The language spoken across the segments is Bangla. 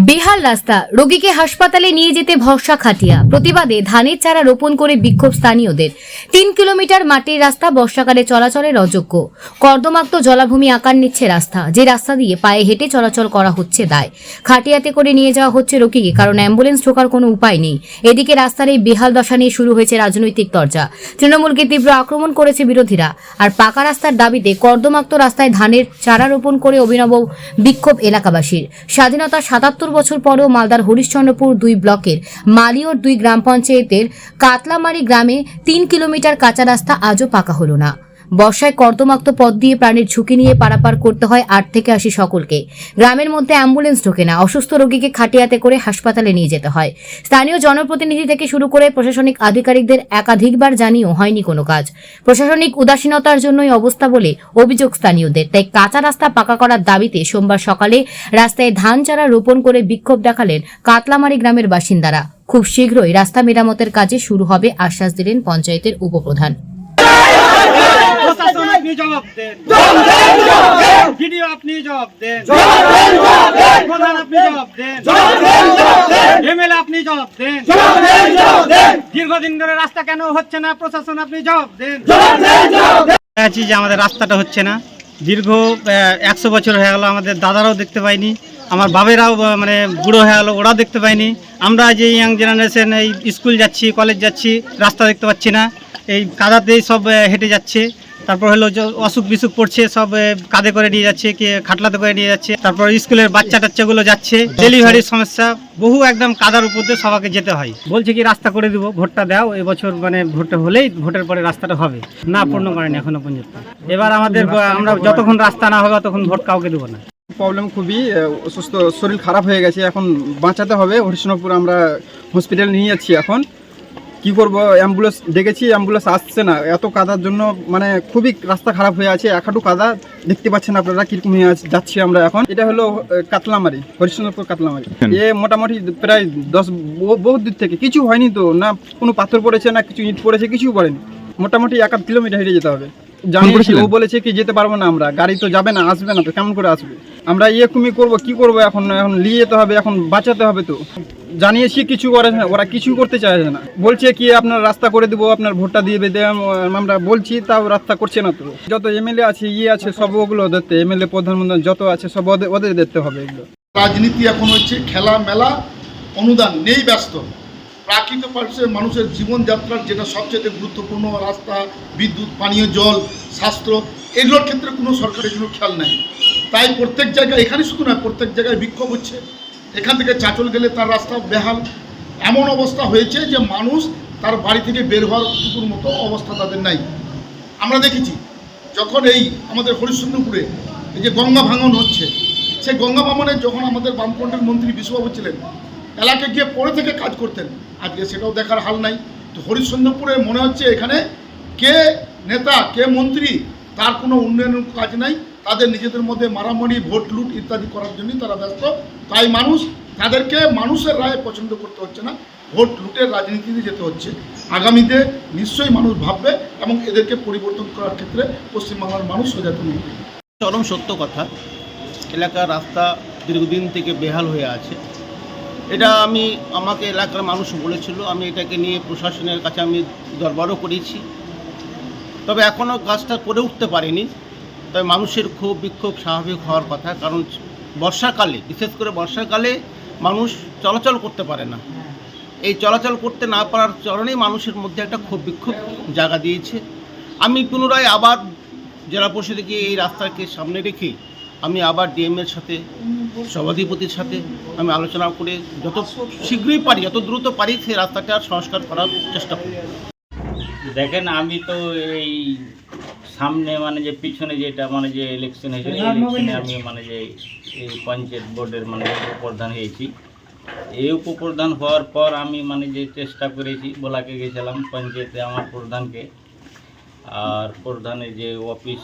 বেহাল রাস্তা, রোগীকে হাসপাতালে নিয়ে যেতে ভরসা খাটিয়া। প্রতিবাদে ধানের চারা রোপণ করে বিক্ষোভ স্থানীয়দের। 3 কিলোমিটার মাটির রাস্তা বর্ষাকালে চলাচলের অযোগ্য। কর্দমাক্ত জলাভূমি আকার নিচ্ছে রাস্তা, যে রাস্তা দিয়ে পায়ে হেঁটে চলাচল করা হচ্ছে দায়। খাটিয়াতে করে নিয়ে যাওয়া হচ্ছে রোগীকে, কারণ অ্যাম্বুলেন্স ঢোকার কোনো উপায় নেই। এদিকে রাস্তার এই বেহাল দশা নিয়ে শুরু হয়েছে রাজনৈতিক চর্চা। তৃণমূলকে তীব্র আক্রমণ করেছে বিরোধীরা। আর পাকা রাস্তার দাবিতে কর্দমাক্ত রাস্তায় ধানের চারা রোপণ করে অভিনব বিক্ষোভ এলাকাবাসীর। স্বাধীনতার ৭৭ বছর পরেও মালদার হরিশ্চন্দ্রপুর ২ ব্লকের মালিয়র ২ গ্রাম পঞ্চায়েতের কাতলামারি গ্রামে ৩ কিলোমিটার কাঁচা রাস্তা আজও পাকা হলো না। বর্ষায় কর্দমাক্ত পথ দিয়ে প্রাণের ঝুঁকি নিয়ে পারাপার করতে হয় ৮ থেকে ৮০ সকলকে। গ্রামের মধ্যে অ্যাম্বুলেন্স ঢোকে না, অসুস্থ রোগীকে খাটিয়াতে করে হাসপাতালে নিয়ে যেতে হয়। স্থানীয় জনপ্রতিনিধি থেকে শুরু করে প্রশাসনিক আধিকারিকদের একাধিকবার জানিয়েও হয়নি কোনো কাজ। প্রশাসনিক উদাসীনতার জন্যই অবস্থা বলে অভিযোগ স্থানীয়দের। তাই কাঁচা রাস্তা পাকা করার দাবিতে সোমবার সকালে রাস্তায় ধান চারা রোপণ করে বিক্ষোভ দেখালেন কাতলামারি গ্রামের বাসিন্দারা। খুব শীঘ্রই রাস্তা মেরামতের কাজে শুরু হবে আশ্বাস দিলেন পঞ্চায়েতের উপপ্রধান। প্রশাসন আপনি জবাব দেন, ভিডিও আপনি জবাব দেন, প্রধান আপনি জবাব দেন, এমএলএ আপনি জবাব দেন। দীর্ঘদিন ধরে রাস্তা কেন হচ্ছে না, প্রশাসন আপনি জবাব দেন। আছি যে আমাদের রাস্তাটা হচ্ছে না, দীর্ঘ 100 বছর হয়ে গেল, আমাদের দাদারাও দেখতে পাইনি, আমার বাবেরাও মানে বুড়ো হয়ে গেল, ওরাও দেখতে পাইনি। আমরা যে ইয়াং জেনারেশন এই স্কুল যাচ্ছি, কলেজ যাচ্ছি, রাস্তা দেখতে পাচ্ছি না, এই কাদাতেই সব হেঁটে যাচ্ছে। তারপর হলো যে অসুখ বিসুখ পড়ছে, সব কাঁধে করে নিয়ে যাচ্ছে, কে খাটলাতে করে নিয়ে যাচ্ছে। তারপর স্কুলের বাচ্চা টাচ্চাগুলো যাচ্ছে, ডেলিভারির সমস্যা, বহু একদম কাদার উপর দিয়ে সবাইকে যেতে হয়। বলছে কি রাস্তা করে দিব, ভোটটা দাও, এবছর মানে ভোটটা হলেই ভোটের পরে রাস্তাটা হবে না, পূর্ণ করেনি এখনো পর্যন্ত। এবার আমরা যতক্ষণ রাস্তা না হবে ততক্ষণ ভোট কাউকে দেবো না। প্রবলেম খুবই অসুস্থ, শরীর খারাপ হয়ে গেছে, এখন বাঁচাতে হবে। হরিশ্চন্দ্রপুর আমরা হসপিটাল নিয়ে যাচ্ছি। এখন কি করব, অ্যাম্বুলেন্স ডেকেছি, অ্যাম্বুলেন্স আসছে না, এত কাদার জন্য মানে খুবই রাস্তা খারাপ হয়ে আছে। এক হাঁটু কাদা, দেখতে পাচ্ছেন আপনারা কিরকম যাচ্ছি আমরা এখন। এটা হলো কাতলামারি, হরিশ্চন্দ্রপুর কাতলামারি। এ মোটামুটি প্রায় 10 বহুত দূর থেকে, কিছু হয়নি তো, না কোনো পাথর পড়েছে, না কিছু ইট পড়েছে, কিছু পড়েনি। মোটামুটি 1-1.5 কিলোমিটার হেঁটে যেতে হবে। জানিয়েছি, ও বলেছে কি যেতে পারবো না আমরা, গাড়ি তো যাবে না, আসবে না তো, কেমন করে আসবে? আমরা কুমি করবো, কি করবো এখন? এখন নিয়ে যেতে হবে, এখন বাঁচাতে হবে তো। জানিয়েছি, কিছু করে না, ওরা কিছু করতে চাইছে না। বলছে কি আপনার রাস্তা করে দেবো, আপনার ভোটটা দিয়ে দেন। আমরা বলছি, তাও রাস্তা করছে না তো। যত এমএলএ আছে, আছে, সব ওগুলো দেখতে, এমএলএ প্রধানমন্ত্রী যত আছে সব ওদের দেখতে হবে এগুলো। রাজনীতি এখন হচ্ছে খেলা মেলা, অনুদান নেই, ব্যস্ত। প্রাকৃত মানুষের জীবনযাত্রার যেটা সবচেয়ে গুরুত্বপূর্ণ, রাস্তা, বিদ্যুৎ, পানীয় জল, স্বাস্থ্য, এগুলোর ক্ষেত্রে কোনো সরকারের কোনো খেয়াল নাই। তাই প্রত্যেক জায়গায়, এখানে শুধু নয়, প্রত্যেক জায়গায় বিক্ষোভ হচ্ছে। এখান থেকে চাচল গেলে তার রাস্তা বেহাল, এমন অবস্থা হয়েছে যে মানুষ তার বাড়ি থেকে বের হওয়ার টুকুর মতো অবস্থা তাদের নাই। আমরা দেখেছি যখন এই আমাদের হরিশ্চন্দ্রপুরে এই যে গঙ্গা ভাঙন হচ্ছে, সেই গঙ্গা ভাঙনে যখন আমাদের বামফ্রন্টের মন্ত্রী বিশ্ববাবু ছিলেন, এলাকায় গিয়ে পরে থেকে কাজ করতেন, আজকে সেটাও দেখার হাল নাই। তো হরিশ্চন্দ্রপুরে মনে হচ্ছে এখানে কে নেতা, কে মন্ত্রী, তার কোনো উন্নয়নের কাজ নাই। তাদের নিজেদের মধ্যে মারামারি, ভোট লুট ইত্যাদি করার জন্যই তারা ব্যস্ত। তাই তাদেরকে মানুষের রায় পছন্দ করতে হচ্ছে না, ভোট লুটের রাজনীতিতে যেতে হচ্ছে। আগামীতে নিশ্চয়ই মানুষ ভাববে এবং এদেরকে পরিবর্তন করার ক্ষেত্রে পশ্চিমবাংলার মানুষ সচেতন হবে। চরম সত্য কথা, এলাকার রাস্তা দীর্ঘদিন থেকে বেহাল হয়ে আছে। এটা আমাকে এলাকার মানুষ বলেছিল, আমি এটাকে নিয়ে প্রশাসনের কাছে আমি দরবারও করেছি, তবে এখনও কাজটা করে উঠতে পারিনি। তবে মানুষের ক্ষোভ বিক্ষোভ স্বাভাবিক হওয়ার কথা, কারণ বর্ষাকালে, বিশেষ করে বর্ষাকালে মানুষ চলাচল করতে পারে না। এই চলাচল করতে না পারার কারণেই মানুষের মধ্যে একটা ক্ষোভ বিক্ষোভ জায়গা দিয়েছে। আমি পুনরায় আবার জেলা পরিষদকে এই রাস্তাকে সামনে রেখে আমি আবার ডিএমের সাথে, সভাধিপতির সাথে আমি আলোচনা করে যত শীঘ্রই পারি, যত দ্রুত পারি সেই রাস্তাটা সংস্কার করার চেষ্টা করি। দেখেন, আমি তো এই সামনে মানে যে পিছনে যেটা মানে যে ইলেকশন হয়েছে, ইলেকশনে আমি মানে যে এই পঞ্চায়েত বোর্ডের মানে উপপ্রধান হয়েছি। এই উপপ্রধান হওয়ার পর আমি মানে যে চেষ্টা করেছি, বলাকে গেছিলাম পঞ্চায়েতে আমার প্রধানকে, আর প্রধানের যে অফিস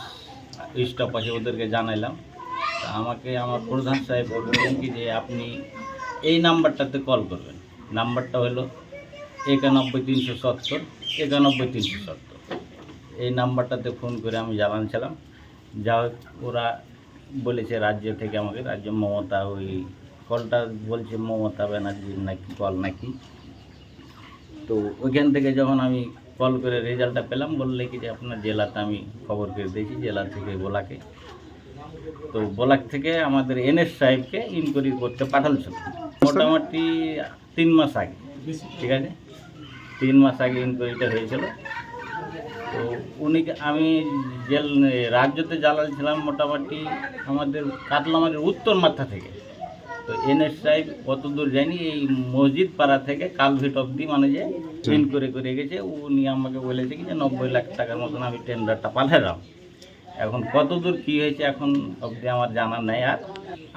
স্টাফ আছে ওদেরকে জানাইলাম। তা আমাকে আমার প্রধান সাহেব বললেন কি যে আপনি এই নাম্বারটাতে কল করবেন। নাম্বারটা হলো 91370 91370। এই নাম্বারটাতে ফোন করে আমি জানাচ্ছিলাম। যা হোক, ওরা বলেছে রাজ্য থেকে আমাকে, রাজ্য মমতা ওই কলটা বলছে মমতা ব্যানার্জির নাকি কল নাকি। তো ওইখান থেকে যখন আমি কল করে রেজাল্টটা পেলাম, বললে কি যে আপনার জেলাতে আমি খবর করে দিয়েছি, জেলা থেকে বোলাকে। তো বোলাক থেকে আমাদের এনএস সাহেবকে ইনকোয়ারি করতে পাঠালছিল মোটামুটি 3 মাস আগে, ঠিক আছে, 3 মাস আগে ইনকোয়ারিটা হয়েছিল। তো উনি আমি রাজ্যতে জ্বালালছিলাম মোটামুটি আমাদের কাতলামারের উত্তর মাথা থেকে। তো এনএস সাহেব অত দূর যায়নি, এই মসজিদ পাড়া থেকে কালভিট অব্দি মানে যে ইনকোয়ারি করে গেছে। উনি আমাকে বলেছে কি যে 90 লাখ টাকার মতন আমি টেন্ডারটা পাঠালাম। এখন কত দূর কী হয়েছে এখন অবধি আমার জানা নেই। আর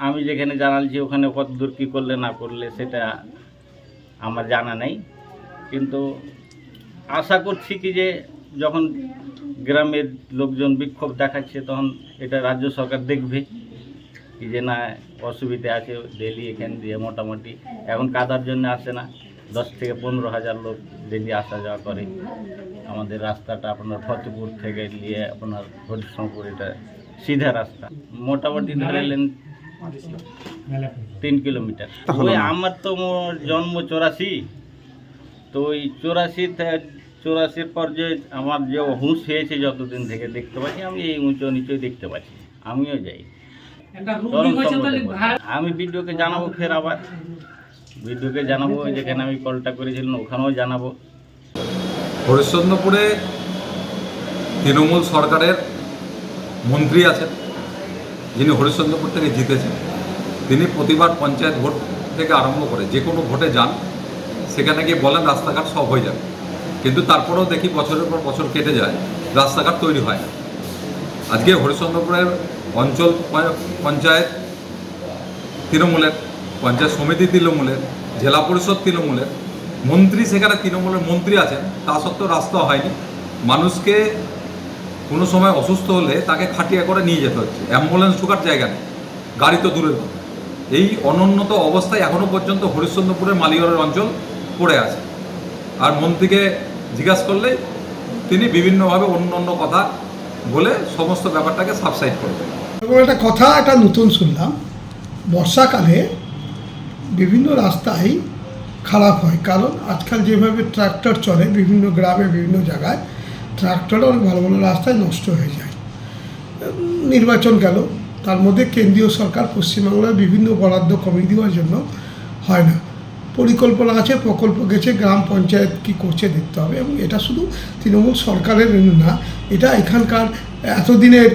আমি যেখানে জানালছি ওখানে কত দূর কী করলে না করলে সেটা আমার জানা নেই। কিন্তু আশা করছি কি যে যখন গ্রামের লোকজন বিক্ষোভ দেখাচ্ছে তখন এটা রাজ্য সরকার দেখবে কি যে না অসুবিধা আছে। ডেলি এখান দিয়ে মোটামুটি এখন কাদার জন্য আসে না, 10 থেকে 15 হাজার লোক ডেলি আসা যাওয়া করে। আমাদের রাস্তাটা আপনার ফতেপুর থেকে নিয়ে আপনার হরিশঙ্কর, এটা সিধা রাস্তা, মোটামুটি ধরে নেন 3 কিলোমিটার। ওই আমার তো জন্ম 84, তো ওই 84 পর যে আমার যে হুঁশ হয়েছে যতদিন থেকে দেখতে পাচ্ছি, আমি এই উঁচু নিচুই দেখতে পাচ্ছি, আমিও যাই। আমি ভিডিওকে জানাবো, ফের আবার ভিডিওকে জানাবো, যেখানে আমি কলটা করেছিলাম ওখানেও জানাবো। হরিশ্চন্দ্রপুরে তৃণমূল সরকারের মন্ত্রী আছেন, যিনি হরিশ্চন্দ্রপুর থেকে জিতেছেন। তিনি প্রতিবার পঞ্চায়েত ভোট থেকে আরম্ভ করে যে কোনো ভোটে যান, সেখানে গিয়ে বলেন রাস্তাঘাট সব হয়ে যাবে, কিন্তু তারপরেও দেখি বছরের পর বছর কেটে যায়, রাস্তাঘাট তৈরি হয় না। আজকে হরিশ্চন্দ্রপুরের অঞ্চল পঞ্চায়েত তৃণমূলের, পঞ্চায়েত সমিতি তৃণমূলের, জেলা পরিষদ তৃণমূলের, মন্ত্রী সেখানে তৃণমূলের মন্ত্রী আছেন, তা সত্ত্বেও রাস্তা হয়নি। মানুষকে কোনো সময় অসুস্থ হলে তাকে খাটিয়া করে নিয়ে যেতে হচ্ছে, অ্যাম্বুলেন্স ঢোকার জায়গা নেই, গাড়ি তো দূরের কথা। এই অনুন্নত অবস্থায় এখনও পর্যন্ত হরিশ্চন্দ্রপুরের মালিগড়ের অঞ্চল পড়ে আছে। আর মন্ত্রীকে জিজ্ঞাসা করলে তিনি বিভিন্নভাবে অন্য অন্য কথা বলে সমস্ত ব্যাপারটাকে সাবসাইড করবেন। এবং একটা কথা একটা নতুন শুনলাম, বর্ষাকালে বিভিন্ন রাস্তায় খারাপ হয়, কারণ আজকাল যেভাবে ট্রাক্টর চলে বিভিন্ন গ্রামে বিভিন্ন জায়গায়, ট্রাক্টরে অনেক ভালো ভালো রাস্তায় নষ্ট হয়ে যায়। নির্বাচন গেল, তার মধ্যে কেন্দ্রীয় সরকার পশ্চিমবাংলার বিভিন্ন বরাদ্দ কমিয়ে দেওয়ার জন্য হয় না, পরিকল্পনা আছে, প্রকল্প গেছে, গ্রাম পঞ্চায়েত কী করছে দেখতে হবে। এবং এটা শুধু তৃণমূল সরকারের না, এটা এখানকার এতদিনের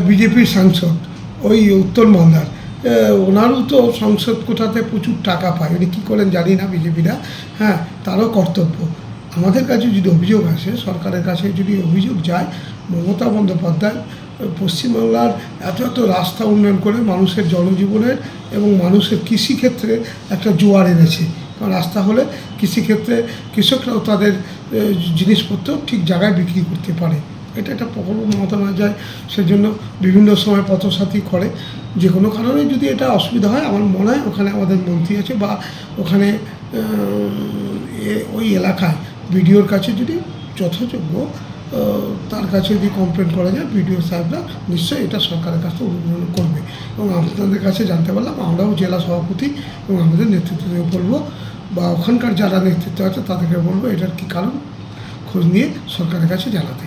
বিজেপির সাংসদ ওই উত্তর মালদার, ওনারও তো সংসদ কোটাতে প্রচুর টাকা পায়, উনি কী করেন জানি না বিজেপিরা, হ্যাঁ তারও কর্তব্য। আমাদের কাছে যদি অভিযোগ আসে, সরকারের কাছে যদি অভিযোগ যায়, মমতা বন্দ্যোপাধ্যায় পশ্চিমবাংলার এত রাস্তা উন্নয়ন করে মানুষের জনজীবনের এবং মানুষের কৃষিক্ষেত্রে একটা জোয়ার এনেছে। কারণ রাস্তা হলে কৃষিক্ষেত্রে কৃষকরাও তাদের জিনিসপত্র ঠিক জায়গায় বিক্রি করতে পারে। এটা একটা প্রকল্প মমতা না যায়, সেজন্য বিভিন্ন সময় পথসাথী করে। যে কোনো কারণে যদি এটা অসুবিধা হয়, আমার মনে হয় ওখানে আমাদের মন্ত্রী আছে বা ওখানে ওই এলাকায় বিডিওর কাছে যদি যথাযোগ্য তার কাছে যদি কমপ্লেন করা যায়, বিডিও সাহেবরা নিশ্চয়ই এটা সরকারের কাছে অনুমোদন করবে। এবং আপনাদের কাছে জানতে পারলাম, আমরাও জেলা সভাপতি এবং আমাদের নেতৃত্বকে বলবো বা ওখানকার যারা নেতৃত্ব আছে তাদেরকে বলবো এটার কী কারণ খোঁজ নিয়ে সরকারের কাছে জানাতে।